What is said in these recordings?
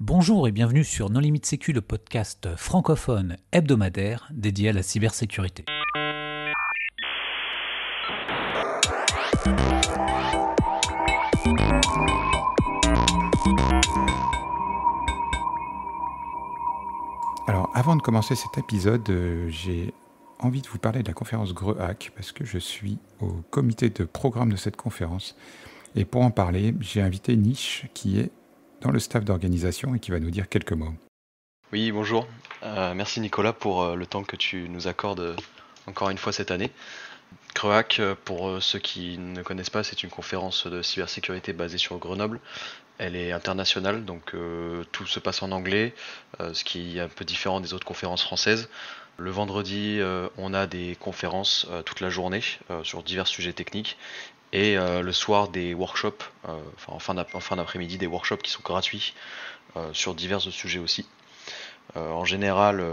Bonjour et bienvenue sur Non Limite Sécu, le podcast francophone hebdomadaire dédié à la cybersécurité. Alors, avant de commencer cet épisode, j'ai envie de vous parler de la conférence GREHAC parce que je suis au comité de programme de cette conférence. Et pour en parler, j'ai invité Nish qui est dans le staff d'organisation et qui va nous dire quelques mots. Oui, bonjour. Merci Nicolas pour le temps que tu nous accordes encore une fois cette année. GREHAC, pour ceux qui ne connaissent pas, c'est une conférence de cybersécurité basée sur Grenoble. Elle est internationale, donc tout se passe en anglais, ce qui est un peu différent des autres conférences françaises. Le vendredi, on a des conférences toute la journée sur divers sujets techniques. Et le soir, des workshops, en fin d'après-midi, des workshops qui sont gratuits sur divers sujets aussi. En général,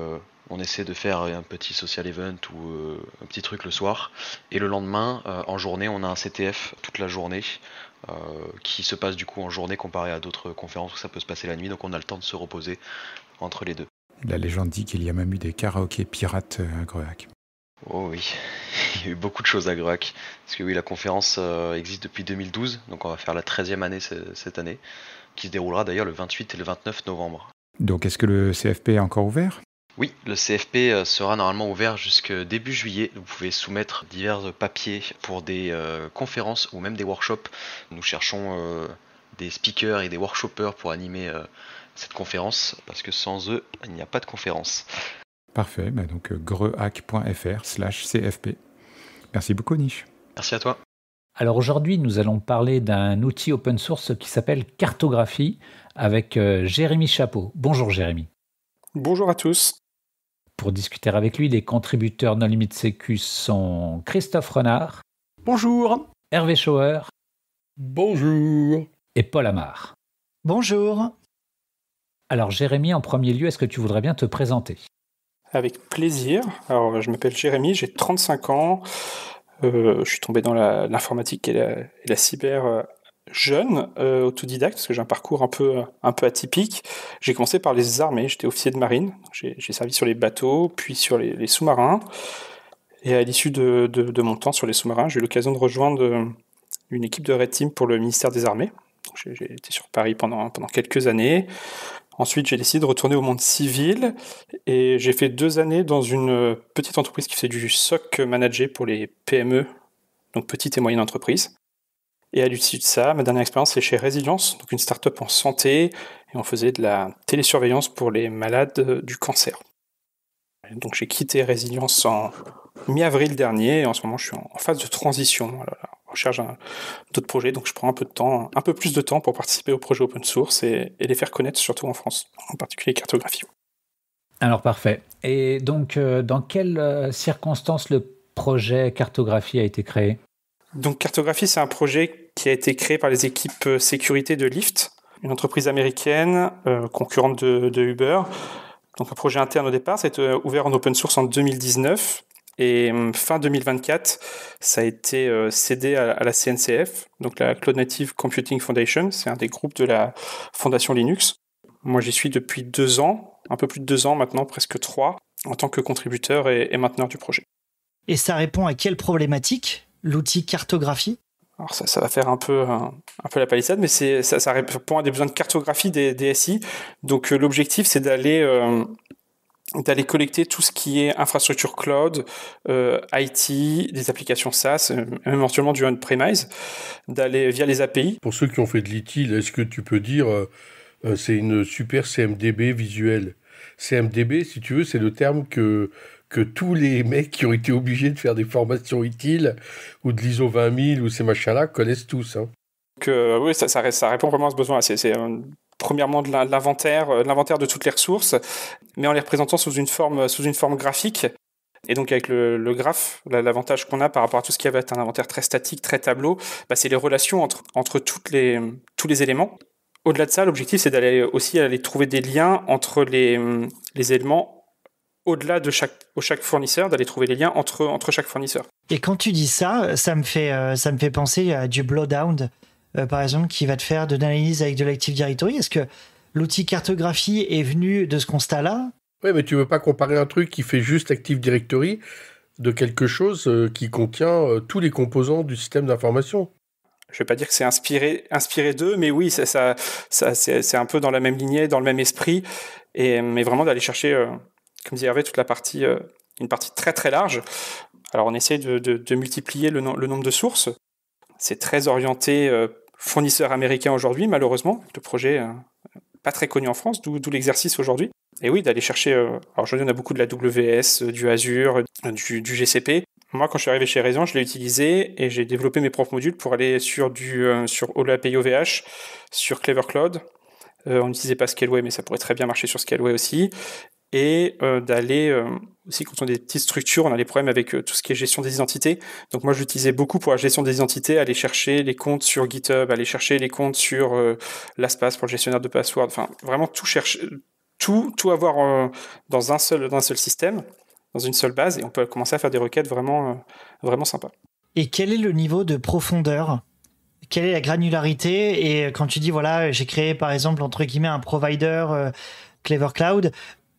on essaie de faire un petit social event ou un petit truc le soir. Et le lendemain, en journée, on a un CTF toute la journée qui se passe du coup en journée comparé à d'autres conférences où ça peut se passer la nuit. Donc on a le temps de se reposer entre les deux. La légende dit qu'il y a même eu des karaokés pirates à GREHAC. Oh oui, il y a eu beaucoup de choses à GREHAC. Parce que oui, la conférence existe depuis 2012, donc on va faire la 13e année cette année, qui se déroulera d'ailleurs le 28 et le 29 novembre. Donc est-ce que le CFP est encore ouvert ? Oui, le CFP sera normalement ouvert jusqu'à début juillet. Vous pouvez soumettre divers papiers pour des conférences ou même des workshops. Nous cherchons des speakers et des workshoppers pour animer cette conférence, parce que sans eux, il n'y a pas de conférence. Parfait, donc grehac.fr/CFP. Merci beaucoup Nish. Merci à toi. Alors aujourd'hui, nous allons parler d'un outil open source qui s'appelle Cartographie avec Jérémy Chapeau. Bonjour Jérémy. Bonjour à tous. Pour discuter avec lui, les contributeurs Non Limite Sécu sont Christophe Renard. Bonjour. Hervé Schauer. Bonjour. Et Paul Amar. Bonjour. Alors Jérémy, en premier lieu, est-ce que tu voudrais bien te présenter ? Avec plaisir. Alors, je m'appelle Jérémy, j'ai 35 ans. Je suis tombé dans l'informatique et la cyber jeune, autodidacte, parce que j'ai un parcours un peu atypique. J'ai commencé par les armées, j'étais officier de marine. J'ai servi sur les bateaux, puis sur les sous-marins. Et à l'issue de mon temps sur les sous-marins, j'ai eu l'occasion de rejoindre une équipe de Red Team pour le ministère des Armées. J'ai été sur Paris pendant quelques années. Ensuite, j'ai décidé de retourner au monde civil et j'ai fait 2 années dans une petite entreprise qui fait du SOC managé pour les PME, donc petites et moyennes entreprises. Et à l'issue de ça, ma dernière expérience, c'est chez Resilience, donc une start-up en santé, et on faisait de la télésurveillance pour les malades du cancer. Donc j'ai quitté Resilience en mi-avril dernier et en ce moment, je suis en phase de transition. Voilà, en recherche d'autres projets, donc je prends un peu plus de temps pour participer aux projets open source et les faire connaître, surtout en France, en particulier Cartographie. Alors parfait. Et donc, dans quelles circonstances le projet Cartographie a été créé ? Donc Cartographie, c'est un projet qui a été créé par les équipes sécurité de Lyft, une entreprise américaine, concurrente de Uber. Donc un projet interne au départ, ça a été ouvert en open source en 2019. Et fin 2024, ça a été cédé à la CNCF, donc la Cloud Native Computing Foundation. C'est un des groupes de la Fondation Linux. Moi, j'y suis depuis 2 ans, un peu plus de 2 ans maintenant, presque 3, en tant que contributeur et mainteneur du projet. Et ça répond à quelle problématique, l'outil Cartographie ? Alors ça va faire un peu la palissade, mais ça répond à des besoins de cartographie des SI. Donc l'objectif, c'est d'aller collecter tout ce qui est infrastructure cloud, IT, des applications SaaS, même éventuellement du on-premise, d'aller via les API. Pour ceux qui ont fait de l'IT, est-ce que tu peux dire c'est une super CMDB visuelle ? CMDB, si tu veux, c'est le terme que tous les mecs qui ont été obligés de faire des formations utiles ou de l'ISO 20000 ou ces machins-là connaissent tous. Hein. Donc oui, ça répond vraiment à ce besoin. C'est premièrement de l'inventaire de toutes les ressources, mais en les représentant sous une forme graphique. Et donc avec le graphe, l'avantage qu'on a par rapport à tout ce qui va être un inventaire très statique, très tableau, c'est les relations entre tous les éléments. Au-delà de ça, l'objectif, c'est d'aller trouver des liens entre les éléments au-delà de chaque fournisseur, d'aller trouver les liens entre chaque fournisseur. Et quand tu dis ça, ça me fait penser à du Blowdown, par exemple, qui va te faire de l'analyse avec de l'Active Directory. Est-ce que l'outil cartographie est venu de ce constat-là. Ouais, mais tu veux pas comparer un truc qui fait juste Active Directory de quelque chose qui contient tous les composants du système d'information. Je vais pas dire que c'est inspiré d'eux, mais oui, c'est un peu dans la même lignée, dans le même esprit, mais vraiment d'aller chercher, comme disait Hervé, toute la partie, une partie très très large. Alors on essaie de multiplier le nombre de sources. C'est très orienté fournisseur américain aujourd'hui, malheureusement. Le projet pas très connu en France, d'où l'exercice aujourd'hui. Et oui, d'aller chercher... alors aujourd'hui, on a beaucoup de la AWS, du Azure, du GCP. Moi, quand je suis arrivé chez Raison, je l'ai utilisé et j'ai développé mes propres modules pour aller sur API OVH, sur Clever Cloud. On n'utilisait pas Scaleway, mais ça pourrait très bien marcher sur Scaleway aussi. Et d'aller aussi, quand on a des petites structures, on a des problèmes avec tout ce qui est gestion des identités. Donc moi, je l'utilisais beaucoup pour la gestion des identités, aller chercher les comptes sur GitHub, aller chercher les comptes sur LastPass pour le gestionnaire de password. Enfin, vraiment tout chercher, tout avoir dans un seul système, dans une seule base, et on peut commencer à faire des requêtes vraiment sympas. Et quel est le niveau de profondeur ? Quelle est la granularité ? Et quand tu dis, voilà, j'ai créé par exemple, entre guillemets, un provider Clever Cloud,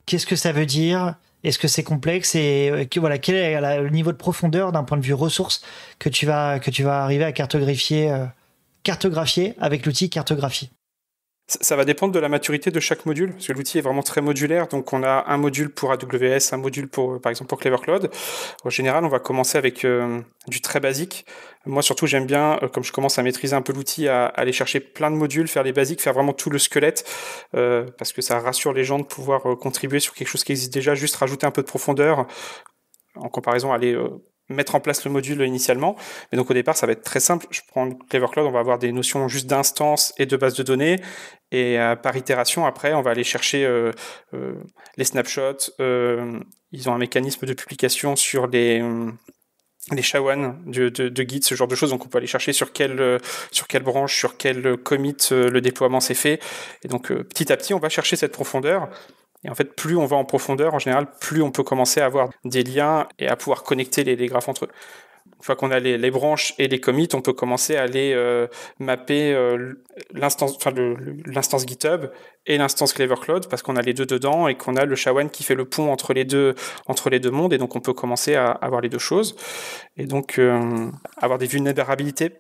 qu'est-ce que ça veut dire ? Est-ce que c'est complexe ? Et voilà, quel est le niveau de profondeur d'un point de vue ressources que tu vas arriver à cartographier avec l'outil cartographie ? Ça va dépendre de la maturité de chaque module, parce que l'outil est vraiment très modulaire. Donc, on a un module pour AWS, un module par exemple, pour Clever Cloud. En général, on va commencer avec du très basique. Moi, surtout, j'aime bien, comme je commence à maîtriser un peu l'outil, à aller chercher plein de modules, faire les basiques, faire vraiment tout le squelette, parce que ça rassure les gens de pouvoir contribuer sur quelque chose qui existe déjà, juste rajouter un peu de profondeur, en comparaison à aller mettre en place le module initialement. Mais donc au départ, ça va être très simple. Je prends Clever Cloud, on va avoir des notions juste d'instance et de base de données. Et par itération, après, on va aller chercher les snapshots. Ils ont un mécanisme de publication sur les SHA-1 de Git, ce genre de choses. Donc on peut aller chercher sur quelle branche, sur quel commit le déploiement s'est fait. Et donc petit à petit, on va chercher cette profondeur. Et en fait, plus on va en profondeur, en général, plus on peut commencer à avoir des liens et à pouvoir connecter les graphes entre eux. Une fois qu'on a les branches et les commits, on peut commencer à aller mapper l'instance GitHub et l'instance Clever Cloud, parce qu'on a les deux dedans et qu'on a le SHA-1 qui fait le pont entre les deux mondes. Et donc, on peut commencer à avoir les deux choses. Et donc, avoir des vulnérabilités.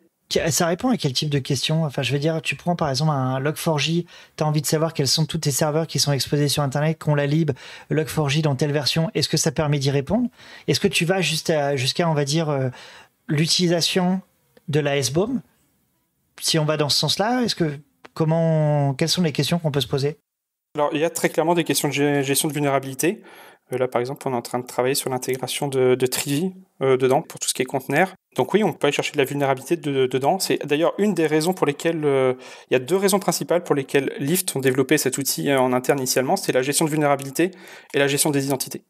Ça répond à quel type de question ? Enfin, je veux dire, tu prends par exemple un Log4j, tu as envie de savoir quels sont tous tes serveurs qui sont exposés sur Internet, qu'on la lib, Log4j dans telle version, est-ce que ça permet d'y répondre ? Est-ce que tu vas jusqu'à, on va dire, l'utilisation de la SBOM ? Si on va dans ce sens-là, quelles sont les questions qu'on peut se poser ? Alors, il y a très clairement des questions de gestion de vulnérabilité. Là, par exemple, on est en train de travailler sur l'intégration de Trivy dedans, pour tout ce qui est conteneur. Donc oui, on peut aller chercher de la vulnérabilité dedans. C'est d'ailleurs une des raisons pour lesquelles... il y a deux raisons principales pour lesquelles Lyft ont développé cet outil en interne initialement. C'est la gestion de vulnérabilité et la gestion des identités.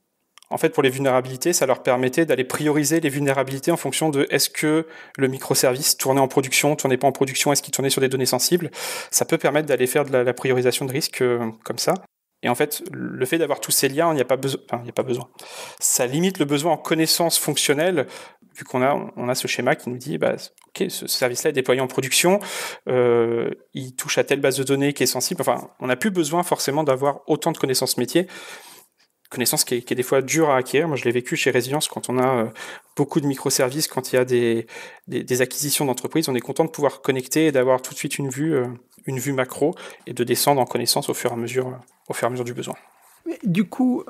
En fait, pour les vulnérabilités, ça leur permettait d'aller prioriser les vulnérabilités en fonction de est-ce que le microservice tournait en production, tournait pas en production, est-ce qu'il tournait sur des données sensibles. Ça peut permettre d'aller faire de la priorisation de risque comme ça. Et en fait, le fait d'avoir tous ces liens, il n'y a pas besoin. Ça limite le besoin en connaissances fonctionnelles, vu qu'on a ce schéma qui nous dit, ok, ce service-là est déployé en production, il touche à telle base de données qui est sensible. Enfin, on n'a plus besoin forcément d'avoir autant de connaissances métiers. Connaissance qui est des fois dure à acquérir. Moi, je l'ai vécu chez Résilience quand on a beaucoup de microservices, quand il y a des acquisitions d'entreprises, on est content de pouvoir connecter et d'avoir tout de suite une vue macro et de descendre en connaissance au fur et à mesure du besoin. Du coup,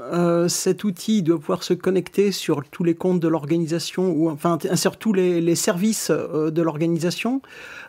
cet outil doit pouvoir se connecter sur tous les comptes de l'organisation, ou enfin sur tous les services de l'organisation.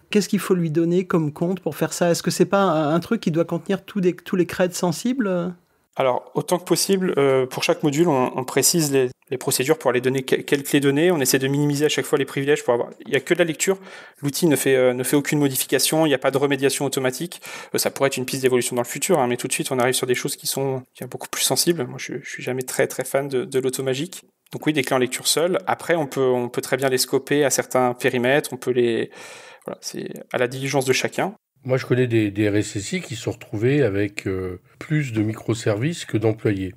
Qu'est-ce qu'il faut lui donner comme compte pour faire ça ? Est-ce que c'est pas un truc qui doit contenir tous les creds sensibles ? Alors, autant que possible, pour chaque module, on précise les procédures pour aller donner quelles clés donner. On essaie de minimiser à chaque fois les privilèges pour avoir. Il n'y a que de la lecture. L'outil ne fait aucune modification. Il n'y a pas de remédiation automatique. Ça pourrait être une piste d'évolution dans le futur, mais tout de suite, on arrive sur des choses qui sont beaucoup plus sensibles. Moi, je suis jamais très très fan de l'automagique. Donc oui, des clés en lecture seule. Après, on peut très bien les scoper à certains périmètres. C'est à la diligence de chacun. Moi, je connais des RSSI qui se sont retrouvés avec plus de microservices que d'employés.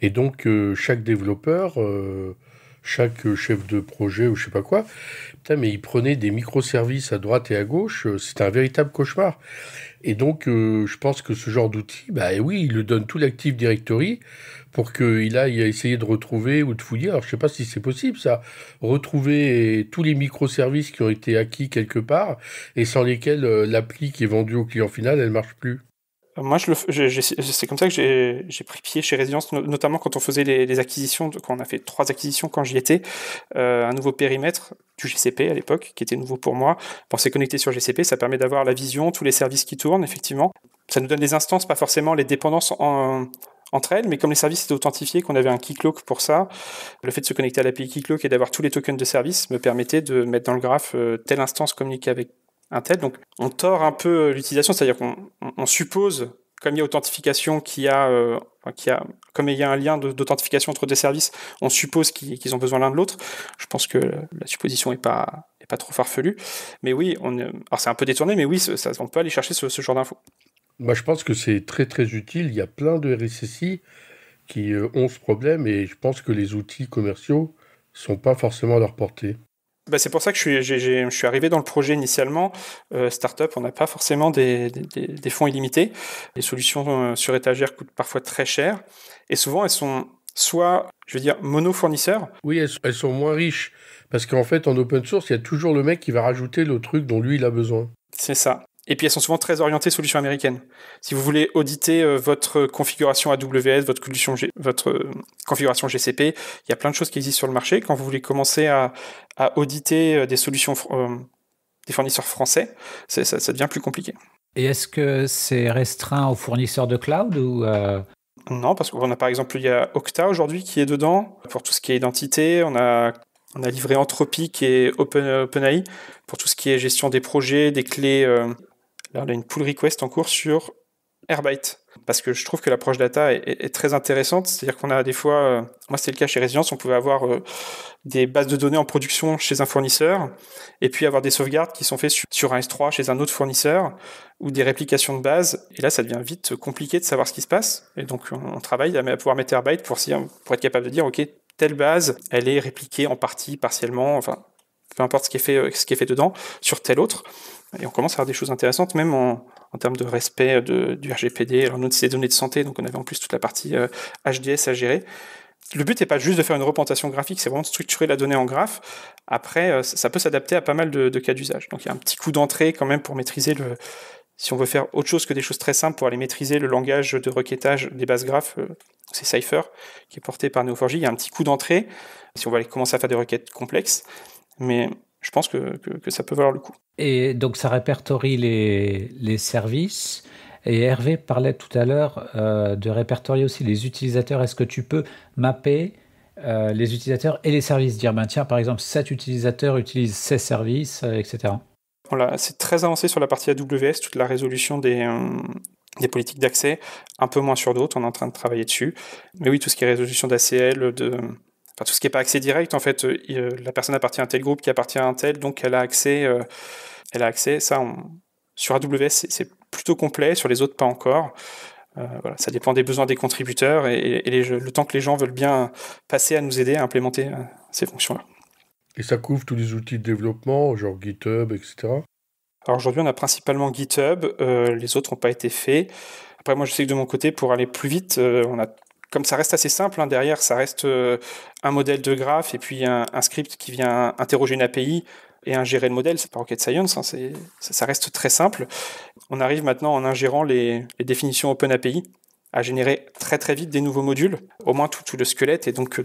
Et donc, chaque développeur, chaque chef de projet ou je sais pas quoi. Putain, mais ils prenaient des microservices à droite et à gauche, c'était un véritable cauchemar. Et donc, je pense que ce genre d'outil, bah oui, il lui donne tout l'Active Directory pour qu'il aille essayer de retrouver ou de fouiller. Alors, je sais pas si c'est possible, ça. Retrouver tous les microservices qui ont été acquis quelque part et sans lesquels l'appli qui est vendue au client final, elle marche plus. Moi, c'est comme ça que j'ai pris pied chez Resilience, notamment quand on faisait les acquisitions, quand on a fait 3 acquisitions quand j'y étais, un nouveau périmètre du GCP à l'époque, qui était nouveau pour moi. Bon, c'est connecté sur GCP, ça permet d'avoir la vision, tous les services qui tournent, effectivement. Ça nous donne des instances, pas forcément les dépendances entre elles, mais comme les services étaient authentifiés, qu'on avait un Keycloak pour ça, le fait de se connecter à l'API Keycloak et d'avoir tous les tokens de service me permettait de mettre dans le graphe telle instance communiquée avec un tel. Donc on tord un peu l'utilisation, c'est-à-dire qu'on suppose, comme il y a authentification, comme il y a un lien d'authentification entre des services, on suppose qu'ils ont besoin l'un de l'autre. Je pense que la supposition est pas trop farfelue. Mais oui, alors c'est un peu détourné, mais oui, on peut aller chercher ce genre d'infos. Moi, je pense que c'est très très utile. Il y a plein de RSSI qui ont ce problème et je pense que les outils commerciaux sont pas forcément à leur portée. Bah, c'est pour ça que je suis arrivé dans le projet initialement. Startup, on n'a pas forcément des fonds illimités. Les solutions sur étagère coûtent parfois très cher. Et souvent, elles sont soit, je veux dire, mono-fournisseurs. Oui, elles sont moins riches. Parce qu'en fait, en open source, il y a toujours le mec qui va rajouter le truc dont lui, il a besoin. C'est ça. Et puis elles sont souvent très orientées solutions américaines. Si vous voulez auditer votre configuration AWS, votre configuration GCP, il y a plein de choses qui existent sur le marché. Quand vous voulez commencer à auditer des solutions des fournisseurs français, ça devient plus compliqué. Et est-ce que c'est restreint aux fournisseurs de cloud ou Non, parce qu'on a par exemple, il y a Okta aujourd'hui qui est dedans pour tout ce qui est identité. On a livré Anthropic et OpenAI pour tout ce qui est gestion des projets, des clés. Là, on a une pull request en cours sur Airbyte, parce que je trouve que l'approche data est très intéressante. C'est-à-dire qu'on a des fois, moi c'était le cas chez Resilience, on pouvait avoir des bases de données en production chez un fournisseur, et puis avoir des sauvegardes qui sont faites sur un S3 chez un autre fournisseur, ou des réplications de base. Et là, ça devient vite compliqué de savoir ce qui se passe. Et donc, on travaille à pouvoir mettre Airbyte pour être capable de dire, OK, telle base, elle est répliquée en partie, partiellement, enfin, peu importe ce qui est fait dedans, sur telle autre. Et on commence à avoir des choses intéressantes, même en termes de respect du RGPD. Alors nous, c'est des données de santé, donc on avait en plus toute la partie HDS à gérer. Le but n'est pas juste de faire une représentation graphique, c'est vraiment de structurer la donnée en graphe. Après, ça peut s'adapter à pas mal de cas d'usage. Donc il y a un petit coup d'entrée quand même pour maîtriser si on veut faire autre chose que des choses très simples, pour aller maîtriser le langage de requêtage des bases graphes, c'est Cypher, qui est porté par Neo4j. Il y a un petit coup d'entrée, si on va aller commencer à faire des requêtes complexes. Mais je pense que ça peut valoir le coup. Et donc, ça répertorie les services. Et Hervé parlait tout à l'heure de répertorier aussi les utilisateurs. Est-ce que tu peux mapper les utilisateurs et les services? Dire, tiens, par exemple, cet utilisateur utilise ces services, etc. Voilà, c'est très avancé sur la partie AWS, toute la résolution des politiques d'accès, un peu moins sur d'autres, on est en train de travailler dessus. Mais oui, tout ce qui est résolution d'ACL, tout ce qui n'est pas accès direct, en fait, la personne appartient à un tel groupe qui appartient à un tel, donc elle a accès. Ça, sur AWS, c'est plutôt complet, sur les autres, pas encore. Voilà, ça dépend des besoins des contributeurs et le temps que les gens veulent bien passer à nous aider à implémenter ces fonctions-là. Et ça couvre tous les outils de développement, genre GitHub, etc. Alors aujourd'hui, on a principalement GitHub, les autres n'ont pas été faits. Après, moi, je sais que de mon côté, pour aller plus vite, comme ça reste assez simple, derrière, ça reste un modèle de graphe et puis un script qui vient interroger une API et ingérer le modèle. C'est pas rocket science, ça reste très simple. On arrive maintenant, en ingérant les définitions OpenAPI, à générer très très vite des nouveaux modules, au moins tout le squelette, et donc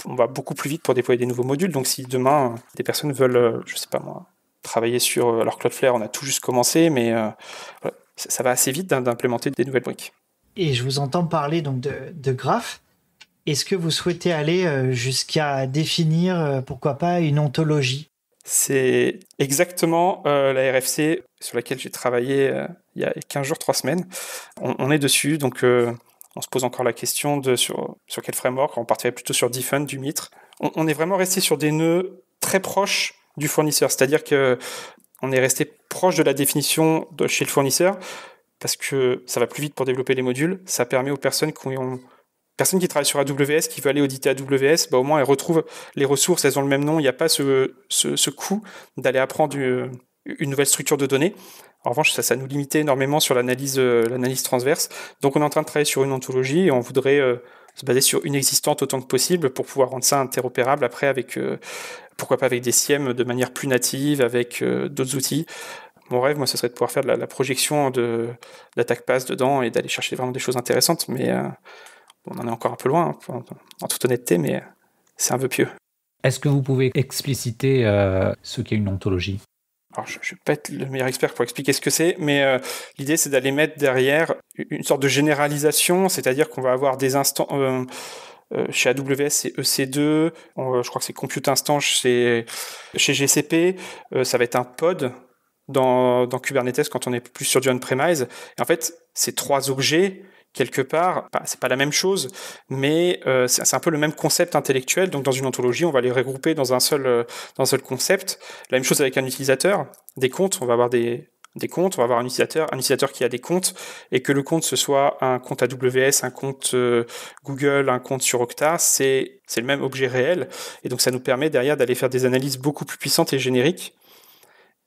on va beaucoup plus vite pour déployer des nouveaux modules. Donc si demain, des personnes veulent, je sais pas moi, travailler sur alors Cloudflare, on a tout juste commencé, mais ça va assez vite d'implémenter des nouvelles briques. Et je vous entends parler donc de graphes. Est-ce que vous souhaitez aller jusqu'à définir, pourquoi pas, une ontologie? C'est exactement la RFC sur laquelle j'ai travaillé il y a 15 jours, 3 semaines. On est dessus, donc on se pose encore la question sur quel framework. On partirait plutôt sur Diffun, du Mitre. On est vraiment resté sur des nœuds très proches du fournisseur, c'est-à-dire qu'on est resté proche de la définition chez le fournisseur, parce que ça va plus vite pour développer les modules. Ça permet aux personnes qui ont personne qui travaille sur AWS, qui veut aller auditer AWS, au moins elle retrouve les ressources, elles ont le même nom, il n'y a pas ce coût d'aller apprendre une nouvelle structure de données. En revanche, ça nous limitait énormément sur l'analyse transverse. Donc on est en train de travailler sur une ontologie et on voudrait se baser sur une existante autant que possible pour pouvoir rendre ça interopérable après avec, pourquoi pas avec des SIEM de manière plus native, avec d'autres outils. Mon rêve, moi, ce serait de pouvoir faire de la projection de l'attaque pass dedans et d'aller chercher vraiment des choses intéressantes, mais on en est encore un peu loin, en toute honnêteté, mais c'est un vœu pieux. Est-ce que vous pouvez expliciter ce qu'est une ontologie ? Alors, je ne vais pas être le meilleur expert pour expliquer ce que c'est, mais l'idée, c'est d'aller mettre derrière une sorte de généralisation, c'est-à-dire qu'on va avoir des instants... chez AWS, c'est EC2, je crois que c'est Compute Instance chez GCP, ça va être un pod dans Kubernetes quand on est plus sur du on-premise. Et en fait, ces 3 objets, quelque part, c'est pas la même chose, mais c'est un peu le même concept intellectuel. Donc dans une ontologie, on va les regrouper dans un seul concept. La même chose avec un utilisateur, des comptes, on va avoir des comptes, on va avoir un utilisateur qui a des comptes, et que le compte ce soit un compte AWS, un compte Google, un compte sur Okta, c'est le même objet réel, et donc ça nous permet derrière d'aller faire des analyses beaucoup plus puissantes et génériques,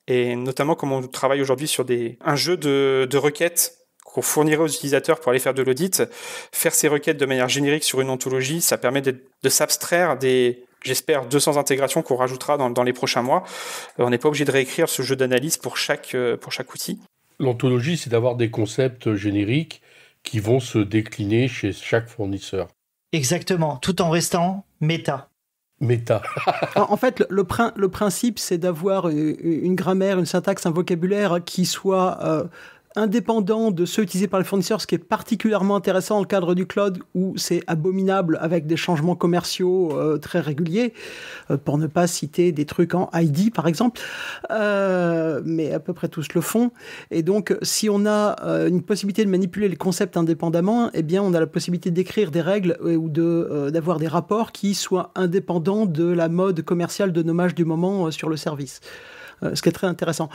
et notamment comme on travaille aujourd'hui sur un jeu de requêtes qu'on fournirait aux utilisateurs pour aller faire de l'audit, faire ces requêtes de manière générique sur une ontologie, ça permet de s'abstraire des, j'espère, 200 intégrations qu'on rajoutera dans les prochains mois. On n'est pas obligé de réécrire ce jeu d'analyse pour chaque outil. L'ontologie, c'est d'avoir des concepts génériques qui vont se décliner chez chaque fournisseur. Exactement, tout en restant méta. Méta. En fait, le principe, c'est d'avoir une grammaire, une syntaxe, un vocabulaire qui soit indépendant de ceux utilisés par les fournisseurs, ce qui est particulièrement intéressant dans le cadre du cloud où c'est abominable avec des changements commerciaux très réguliers, pour ne pas citer des trucs en ID par exemple, mais à peu près tous le font. Et donc si on a une possibilité de manipuler les concepts indépendamment, eh bien on a la possibilité d'écrire des règles ou d'avoir des rapports qui soient indépendants de la mode commerciale de nommage du moment sur le service. Ce qui est très intéressant.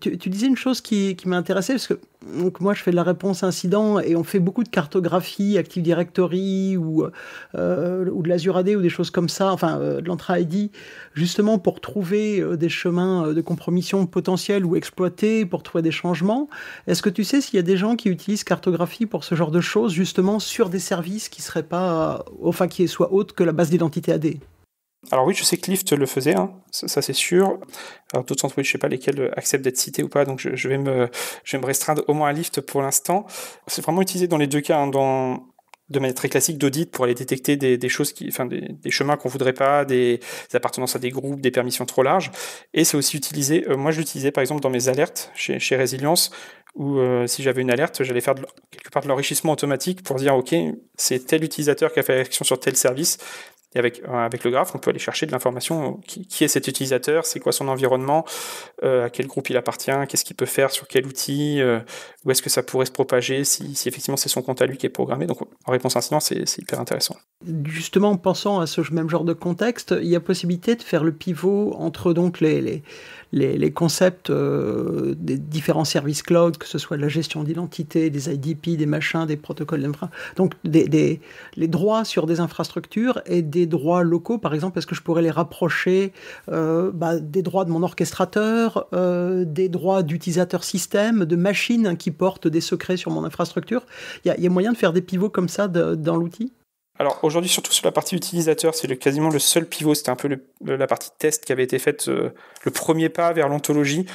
Tu disais une chose qui m'a intéressé, parce que donc, moi, je fais de la réponse incident et on fait beaucoup de cartographie, Active Directory ou de l'Azure AD ou des choses comme ça, enfin de l'Entra ID, justement pour trouver des chemins de compromission potentiels ou exploités, pour trouver des changements. Est-ce que tu sais s'il y a des gens qui utilisent cartographie pour ce genre de choses, justement sur des services qui seraient pas, enfin qui soient autres que la base d'identité AD? Alors oui, je sais que Lyft le faisait, hein, ça c'est sûr. Alors d'autres entreprises, je sais pas lesquelles acceptent d'être citées ou pas, donc je vais me restreindre au moins à Lyft pour l'instant. C'est vraiment utilisé dans les deux cas, hein, de manière très classique d'audit pour aller détecter des choses des chemins qu'on voudrait pas, des appartenances à des groupes, des permissions trop larges. Et c'est aussi utilisé, moi je l'utilisais par exemple dans mes alertes chez Resilience, où si j'avais une alerte, j'allais faire quelque part de l'enrichissement automatique pour dire ok, c'est tel utilisateur qui a fait action sur tel service. Et avec le graphe, on peut aller chercher de l'information. Qui est cet utilisateur? C'est quoi son environnement? À quel groupe il appartient? Qu'est-ce qu'il peut faire? Sur quel outil? Où est-ce que ça pourrait se propager si effectivement c'est son compte à lui qui est programmé? Donc en réponse incident, c'est hyper intéressant. Justement, en pensant à ce même genre de contexte, il y a possibilité de faire le pivot entre donc les concepts des différents services cloud, que ce soit de la gestion d'identité, des IDP, des machins, des protocoles d'infra, donc les droits sur des infrastructures et des droits locaux, par exemple, est-ce que je pourrais les rapprocher des droits de mon orchestrateur, des droits d'utilisateur système, de machines qui portent des secrets sur mon infrastructure? Il y a moyen de faire des pivots comme ça dans l'outil? Alors aujourd'hui, surtout sur la partie utilisateur, c'est quasiment le seul pivot. C'était un peu la partie test qui avait été faite, le premier pas vers l'ontologie.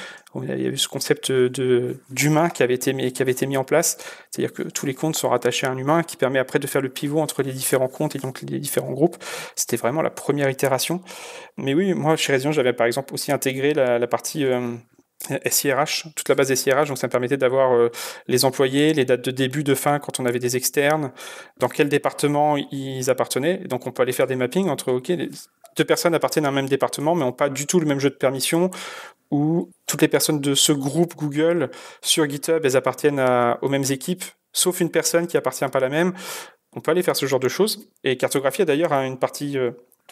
Il y a eu ce concept d'humain qui avait été mis en place. C'est-à-dire que tous les comptes sont rattachés à un humain qui permet après de faire le pivot entre les différents comptes et donc les différents groupes. C'était vraiment la première itération. Mais oui, moi chez Resilience, j'avais par exemple aussi intégré la partie SIRH, toute la base SIRH, donc ça me permettait d'avoir les employés, les dates de début, de fin quand on avait des externes, dans quel département ils appartenaient. Et donc on peut aller faire des mappings entre deux personnes appartiennent à un même département mais n'ont pas du tout le même jeu de permission, ou toutes les personnes de ce groupe Google sur GitHub, elles appartiennent aux mêmes équipes, sauf une personne qui appartient pas à la même. On peut aller faire ce genre de choses. Et cartographie a d'ailleurs une partie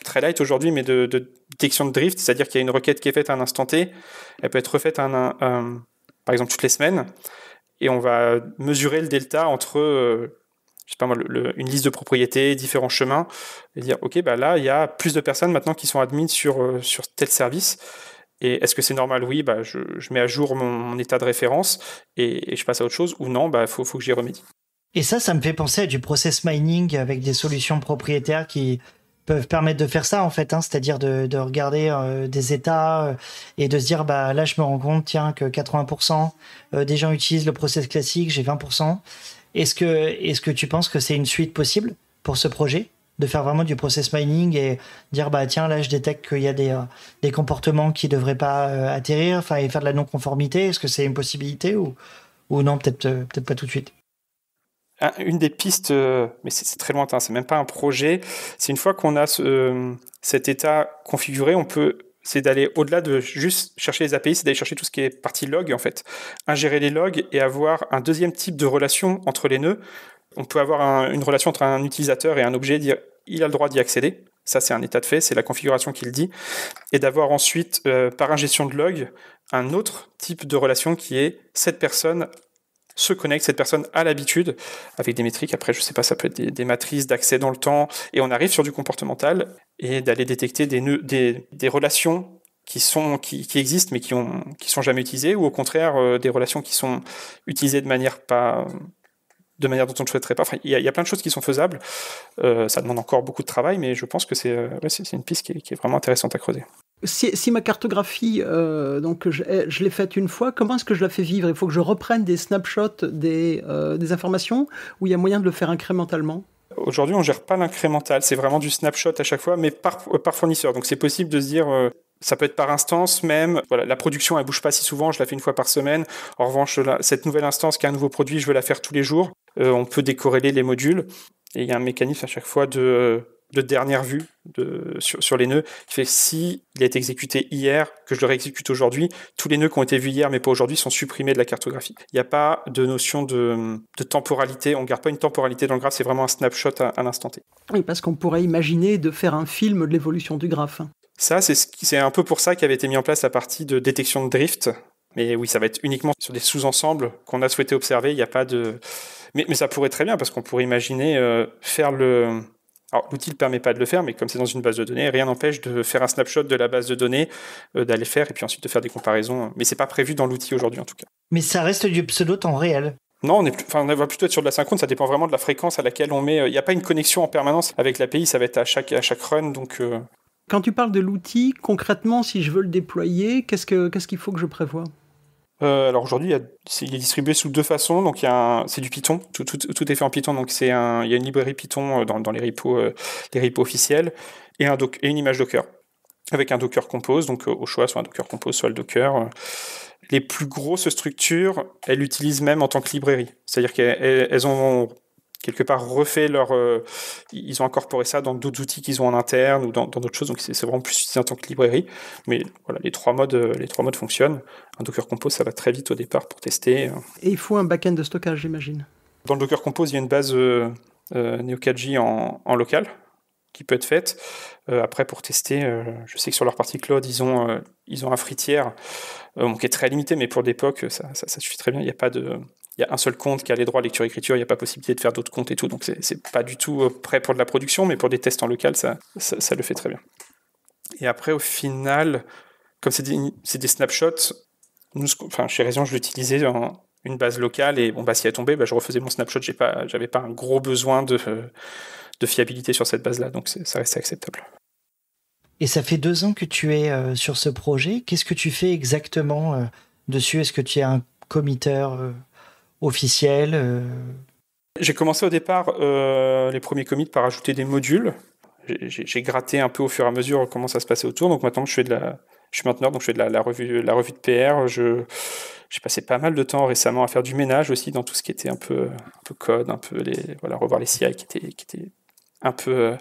très light aujourd'hui, mais de détection de drift, c'est-à-dire qu'il y a une requête qui est faite à un instant T, elle peut être refaite par exemple toutes les semaines, et on va mesurer le delta entre je sais pas moi, une liste de propriétés, différents chemins, et dire ok, bah là il y a plus de personnes maintenant qui sont admins sur tel service. Et est-ce que c'est normal? Oui, bah je mets à jour mon état de référence et je passe à autre chose, ou non, bah faut que j'y remédie. Et ça me fait penser à du process mining avec des solutions propriétaires qui peuvent permettre de faire ça en fait, c'est-à-dire de regarder des états et de se dire bah là je me rends compte tiens que 80% des gens utilisent le process classique, j'ai 20%. Est-ce que tu penses que c'est une suite possible pour ce projet de faire vraiment du process mining et dire bah tiens là je détecte qu'il y a des comportements qui devraient pas atterrir, enfin et faire de la non-conformité? Est-ce que c'est une possibilité ou non, peut-être pas tout de suite? Une des pistes, mais c'est très lointain, c'est même pas un projet, c'est une fois qu'on a cet état configuré, c'est d'aller au-delà de juste chercher les API, c'est d'aller chercher tout ce qui est partie log en fait, ingérer les logs et avoir un deuxième type de relation entre les nœuds. On peut avoir une relation entre un utilisateur et un objet, dire il a le droit d'y accéder, ça c'est un état de fait, c'est la configuration qui le dit, et d'avoir ensuite, par ingestion de log, un autre type de relation qui est cette personne se connecte, cette personne a l'habitude, avec des métriques, après je sais pas, ça peut être des matrices d'accès dans le temps, et on arrive sur du comportemental, et d'aller détecter des relations qui existent mais qui sont jamais utilisées, ou au contraire des relations qui sont utilisées de manière dont on ne souhaiterait pas. Enfin, il y a plein de choses qui sont faisables, ça demande encore beaucoup de travail, mais je pense que c'est une piste qui est vraiment intéressante à creuser. Si ma cartographie, donc je l'ai faite une fois, comment est-ce que je la fais vivre? Il faut que je reprenne des snapshots des informations, ou il y a moyen de le faire incrémentalement? Aujourd'hui, on ne gère pas l'incrémental, c'est vraiment du snapshot à chaque fois, mais par fournisseur. Donc c'est possible de se dire, ça peut être par instance même. Voilà, la production, elle bouge pas si souvent, je la fais une fois par semaine. En revanche, cette nouvelle instance qui a un nouveau produit, je veux la faire tous les jours. On peut décorréler les modules, et il y a un mécanisme à chaque fois de dernière vue sur les nœuds qui fait si il a été exécuté hier, que je le réexécute aujourd'hui, tous les nœuds qui ont été vus hier mais pas aujourd'hui sont supprimés de la cartographie. Il n'y a pas de notion de temporalité, on ne garde pas une temporalité dans le graphe, c'est vraiment un snapshot à l'instant T. Oui, parce qu'on pourrait imaginer de faire un film de l'évolution du graphe. Ça, c'est un peu pour ça qu'avait été mis en place la partie de détection de drift. Mais oui, ça va être uniquement sur des sous-ensembles qu'on a souhaité observer, il n'y a pas de... Mais ça pourrait très bien, parce qu'on pourrait imaginer faire le... Alors, l'outil ne permet pas de le faire, mais comme c'est dans une base de données, rien n'empêche de faire un snapshot de la base de données, d'aller faire, et puis ensuite de faire des comparaisons. Mais c'est pas prévu dans l'outil aujourd'hui, en tout cas. Mais ça reste du pseudo temps réel. Non, on va plutôt être sur de la synchrone, ça dépend vraiment de la fréquence à laquelle on met. Il n'y a pas une connexion en permanence avec l'API, ça va être à chaque run, donc... Quand tu parles de l'outil, concrètement, si je veux le déployer, qu'est-ce qu'il faut que je prévoie? Alors aujourd'hui, il est distribué sous deux façons. Donc c'est du Python, tout est fait en Python. Donc il y a une librairie Python dans les repos officiels et une image Docker avec un Docker Compose. Donc au choix, soit un Docker Compose, soit le Docker. Les plus grosses structures, elles l'utilisent même en tant que librairie. C'est-à-dire qu'elles ont quelque part refait ils ont incorporé ça dans d'autres outils qu'ils ont en interne ou dans d'autres choses, donc c'est vraiment plus utilisé en tant que librairie. Mais voilà, les trois modes fonctionnent. Un Docker Compose, ça va très vite au départ pour tester. Et il faut un back-end de stockage, j'imagine. Dans le Docker Compose, il y a une base Neo4j en local qui peut être faite. Après, pour tester, je sais que sur leur partie cloud, ils ont un free tier qui est très limité, mais pour l'époque, ça suffit très bien. Il y a un seul compte qui a les droits lecture-écriture, il n'y a pas possibilité de faire d'autres comptes et tout, donc c'est pas du tout prêt pour de la production, mais pour des tests en local, ça le fait très bien. Et après, au final, comme c'est des snapshots, chez Raison, je l'utilisais en une base locale, et si elle tombait, je refaisais mon snapshot, j'avais pas un gros besoin de fiabilité sur cette base-là, donc ça restait acceptable. Et ça fait 2 ans que tu es sur ce projet. Qu'est-ce que tu fais exactement dessus? Est-ce que tu es un committeur officiel? J'ai commencé au départ les premiers commits par ajouter des modules. J'ai gratté un peu au fur et à mesure comment ça se passait autour. Donc maintenant, je suis mainteneur, donc je fais de la revue de PR. J'ai passé pas mal de temps récemment à faire du ménage aussi dans tout ce qui était un peu code, un peu revoir les CI qui étaient un peu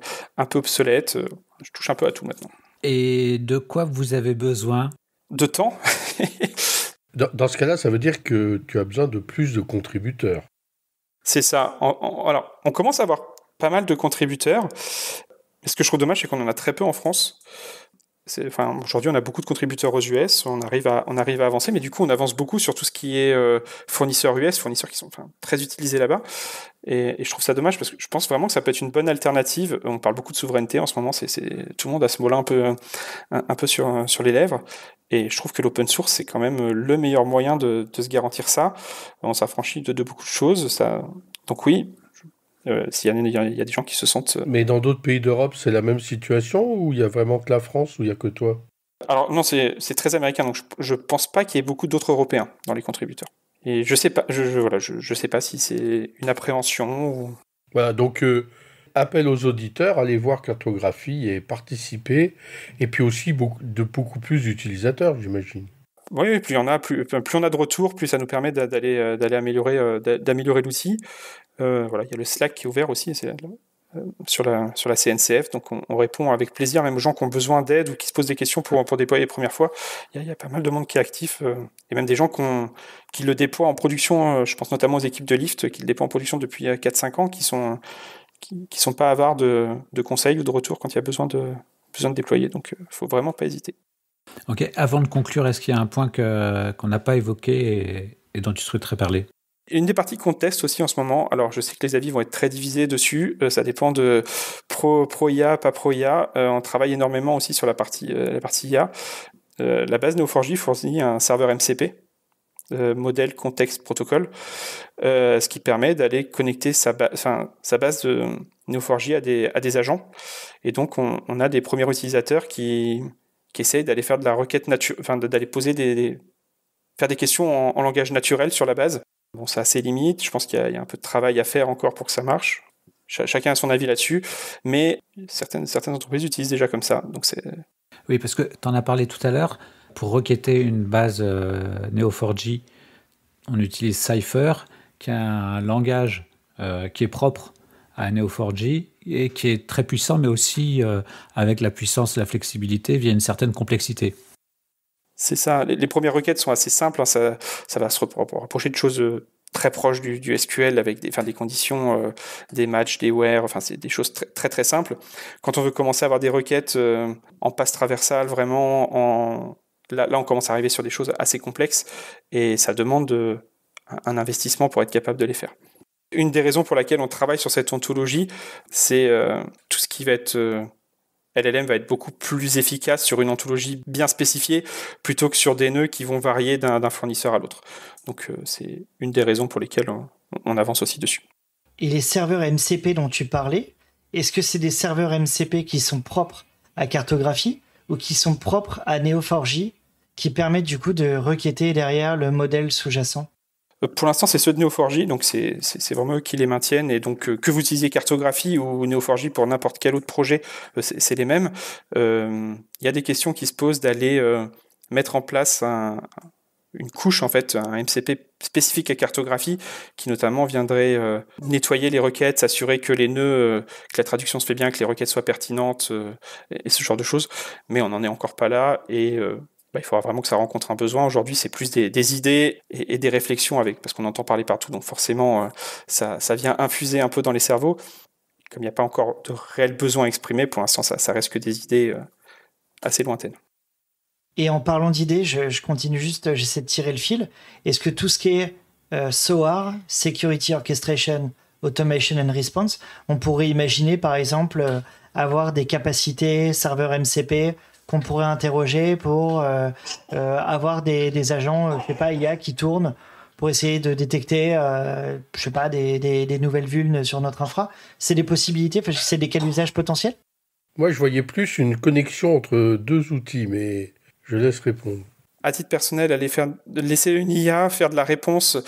obsolètes. Je touche un peu à tout maintenant. Et de quoi vous avez besoin? De temps. Dans ce cas-là, ça veut dire que tu as besoin de plus de contributeurs. C'est ça. Alors, on commence à avoir pas mal de contributeurs. Mais ce que je trouve dommage, c'est qu'on en a très peu en France. Aujourd'hui, on a beaucoup de contributeurs aux US, on arrive à avancer, mais du coup, on avance beaucoup sur tout ce qui est fournisseurs US, fournisseurs qui sont très utilisés là-bas. Et je trouve ça dommage parce que je pense vraiment que ça peut être une bonne alternative. On parle beaucoup de souveraineté en ce moment, tout le monde a ce mot-là un peu sur les lèvres. Et je trouve que l'open source, c'est quand même le meilleur moyen de se garantir ça. On s'affranchit de beaucoup de choses. Donc oui, s'il y a des gens qui se sentent... Mais dans d'autres pays d'Europe, c'est la même situation ou il y a vraiment que la France ou il y a que toi? Alors non, c'est très américain, donc je pense pas qu'il y ait beaucoup d'autres Européens dans les contributeurs. Et je sais pas, je sais pas si c'est une appréhension ou... Voilà, donc appel aux auditeurs, allez voir Cartographie et participer. Et puis aussi beaucoup plus d'utilisateurs, j'imagine. Oui, plus on a de retours, plus ça nous permet d'aller améliorer l'outil. Il y a le Slack qui est ouvert aussi sur la CNCF, donc on répond avec plaisir même aux gens qui ont besoin d'aide ou qui se posent des questions pour déployer les premières fois. Il y a pas mal de monde qui est actif, et même des gens qui le déploient en production. Je pense notamment aux équipes de Lyft qui le déploient en production depuis 4-5 ans, qui sont pas avares de conseils ou de retours quand il y a besoin de déployer. Donc faut vraiment pas hésiter. Ok, avant de conclure, est-ce qu'il y a un point qu'on n'a pas évoqué et dont tu souhaiterais parler? Une des parties qu'on teste aussi en ce moment, alors je sais que les avis vont être très divisés dessus, ça dépend de pro IA, pas pro IA, on travaille énormément aussi sur la partie IA. La base Neo4j fournit un serveur MCP, modèle contexte protocole, ce qui permet d'aller connecter sa base de Neo4j à des agents. Et donc on a des premiers utilisateurs qui essayent d'aller faire de la requête d'aller poser faire des questions en langage naturel sur la base. Bon, ça a ses limites, je pense qu'il y a un peu de travail à faire encore pour que ça marche. Chacun a son avis là-dessus, mais certaines entreprises utilisent déjà comme ça. Donc Oui, parce que tu en as parlé tout à l'heure, pour requêter une base Neo4j, on utilise Cypher, qui est un langage qui est propre à Neo4j et qui est très puissant, mais aussi avec la puissance et la flexibilité via une certaine complexité. C'est ça, les premières requêtes sont assez simples, hein, ça va se rapprocher de choses très proches du SQL avec des conditions, des matchs, des where, c'est des choses très, très très simples. Quand on veut commencer à avoir des requêtes en passe traversale, vraiment, là on commence à arriver sur des choses assez complexes et ça demande un investissement pour être capable de les faire. Une des raisons pour laquelle on travaille sur cette ontologie, c'est tout ce qui va être... LLM va être beaucoup plus efficace sur une ontologie bien spécifiée plutôt que sur des nœuds qui vont varier d'un fournisseur à l'autre. Donc c'est une des raisons pour lesquelles on avance aussi dessus. Et les serveurs MCP dont tu parlais, est-ce que c'est des serveurs MCP qui sont propres à Cartographie ou qui sont propres à Neo4j qui permettent du coup de requêter derrière le modèle sous-jacent? Pour l'instant, c'est ceux de Neo4j, donc c'est vraiment eux qui les maintiennent. Et donc, que vous utilisiez Cartographie ou Neo4j pour n'importe quel autre projet, c'est les mêmes. Il y a des questions qui se posent d'aller mettre en place une couche, en fait, un MCP spécifique à Cartographie, qui notamment viendrait nettoyer les requêtes, s'assurer que les nœuds, que la traduction se fait bien, que les requêtes soient pertinentes, et ce genre de choses. Mais on n'en est encore pas là, et... il faudra vraiment que ça rencontre un besoin. Aujourd'hui, c'est plus des idées et des réflexions parce qu'on entend parler partout, donc forcément, ça vient infuser un peu dans les cerveaux. Comme il n'y a pas encore de réel besoin exprimé, pour l'instant, ça reste que des idées assez lointaines. Et en parlant d'idées, je continue juste, j'essaie de tirer le fil. Est-ce que tout ce qui est SOAR, Security Orchestration, Automation and Response, on pourrait imaginer, par exemple, avoir des capacités serveurs MCP qu'on pourrait interroger pour avoir des agents, je sais pas, IA qui tournent pour essayer de détecter, je sais pas, des nouvelles vulnes sur notre infra. C'est des possibilités, c'est des cas d'usage potentiels? Moi, je voyais plus une connexion entre deux outils, mais je laisse répondre. À titre personnel, laisser une IA faire de la réponse,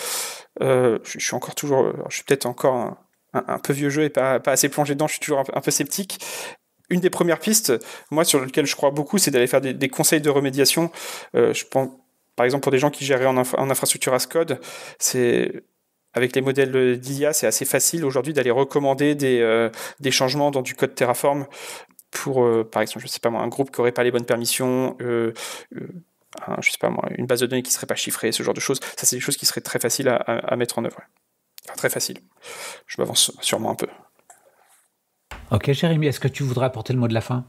je suis peut-être encore un peu vieux jeu et pas assez plongé dedans, je suis toujours un peu sceptique. Une des premières pistes, moi, sur lequel je crois beaucoup, c'est d'aller faire des conseils de remédiation. Je pense, par exemple, pour des gens qui gèrent en infrastructure as code, avec les modèles d'IA, c'est assez facile aujourd'hui d'aller recommander des changements dans du code Terraform pour, par exemple, je sais pas moi, un groupe qui n'aurait pas les bonnes permissions, je sais pas moi, une base de données qui serait pas chiffrée, ce genre de choses. Ça, c'est des choses qui seraient très faciles à mettre en œuvre. Enfin, très facile. Je m'avance sûrement un peu. Ok, Jérémy, est-ce que tu voudrais apporter le mot de la fin?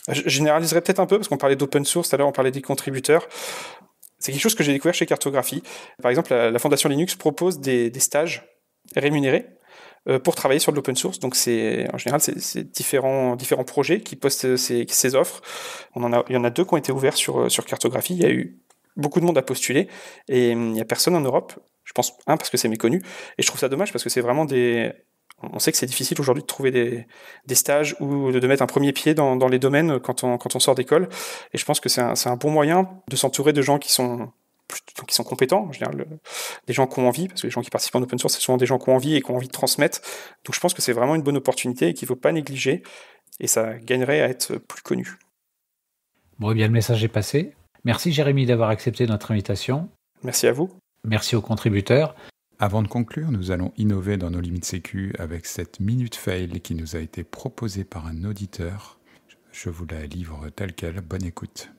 Je généraliserai peut-être un peu, parce qu'on parlait d'open source, tout à l'heure on parlait des contributeurs. C'est quelque chose que j'ai découvert chez Cartographie. Par exemple, la Fondation Linux propose des stages rémunérés pour travailler sur de l'open source. Donc en général, c'est différents projets qui postent ces offres. Il y en a 2 qui ont été ouverts sur Cartographie. Il y a eu beaucoup de monde à postuler et il n'y a personne en Europe. Je pense, parce que c'est méconnu. Et je trouve ça dommage parce que c'est vraiment on sait que c'est difficile aujourd'hui de trouver des stages ou de mettre un premier pied dans les domaines quand on sort d'école. Et je pense que c'est un bon moyen de s'entourer de gens qui sont compétents, en général, des gens qui ont envie, parce que les gens qui participent en open source, c'est souvent des gens qui ont envie et qui ont envie de transmettre. Donc je pense que c'est vraiment une bonne opportunité et qu'il ne faut pas négliger, et ça gagnerait à être plus connu. Bon, eh bien, le message est passé. Merci Jérémy d'avoir accepté notre invitation. Merci à vous. Merci aux contributeurs. Avant de conclure, nous allons innover dans nos limites sécu avec cette minute fail qui nous a été proposée par un auditeur. Je vous la livre telle quelle. Bonne écoute.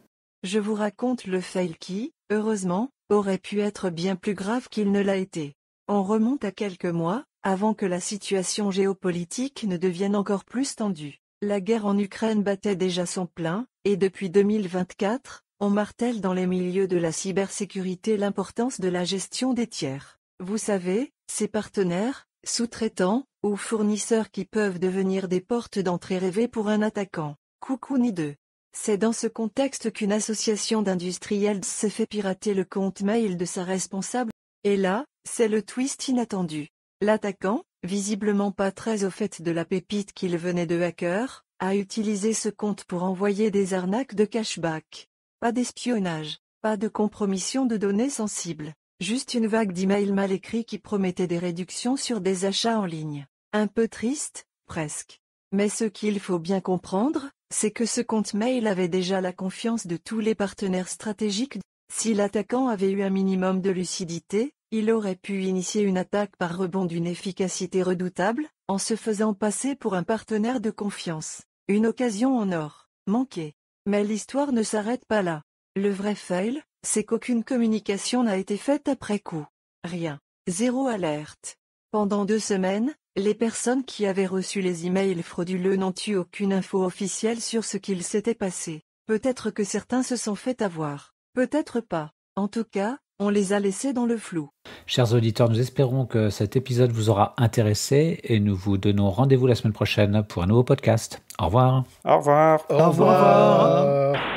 Je vous raconte le fail qui, heureusement, aurait pu être bien plus grave qu'il ne l'a été. On remonte à quelques mois, avant que la situation géopolitique ne devienne encore plus tendue. La guerre en Ukraine battait déjà son plein, et depuis 2024, on martèle dans les milieux de la cybersécurité l'importance de la gestion des tiers. Vous savez, ces partenaires, sous-traitants, ou fournisseurs qui peuvent devenir des portes d'entrée rêvées pour un attaquant. Coucou ni deux. C'est dans ce contexte qu'une association d'industriels s'est fait pirater le compte mail de sa responsable. Et là, c'est le twist inattendu. L'attaquant, visiblement pas très au fait de la pépite qu'il venait de hacker, a utilisé ce compte pour envoyer des arnaques de cashback. Pas d'espionnage, pas de compromission de données sensibles. Juste une vague d'emails mal écrits qui promettaient des réductions sur des achats en ligne. Un peu triste, presque. Mais ce qu'il faut bien comprendre, c'est que ce compte mail avait déjà la confiance de tous les partenaires stratégiques. Si l'attaquant avait eu un minimum de lucidité, il aurait pu initier une attaque par rebond d'une efficacité redoutable, en se faisant passer pour un partenaire de confiance. Une occasion en or, manquée. Mais l'histoire ne s'arrête pas là. Le vrai fail, c'est qu'aucune communication n'a été faite après coup. Rien. Zéro alerte. Pendant 2 semaines, les personnes qui avaient reçu les emails frauduleux n'ont eu aucune info officielle sur ce qu'il s'était passé. Peut-être que certains se sont fait avoir. Peut-être pas. En tout cas, on les a laissés dans le flou. Chers auditeurs, nous espérons que cet épisode vous aura intéressé et nous vous donnons rendez-vous la semaine prochaine pour un nouveau podcast. Au revoir. Au revoir. Au revoir.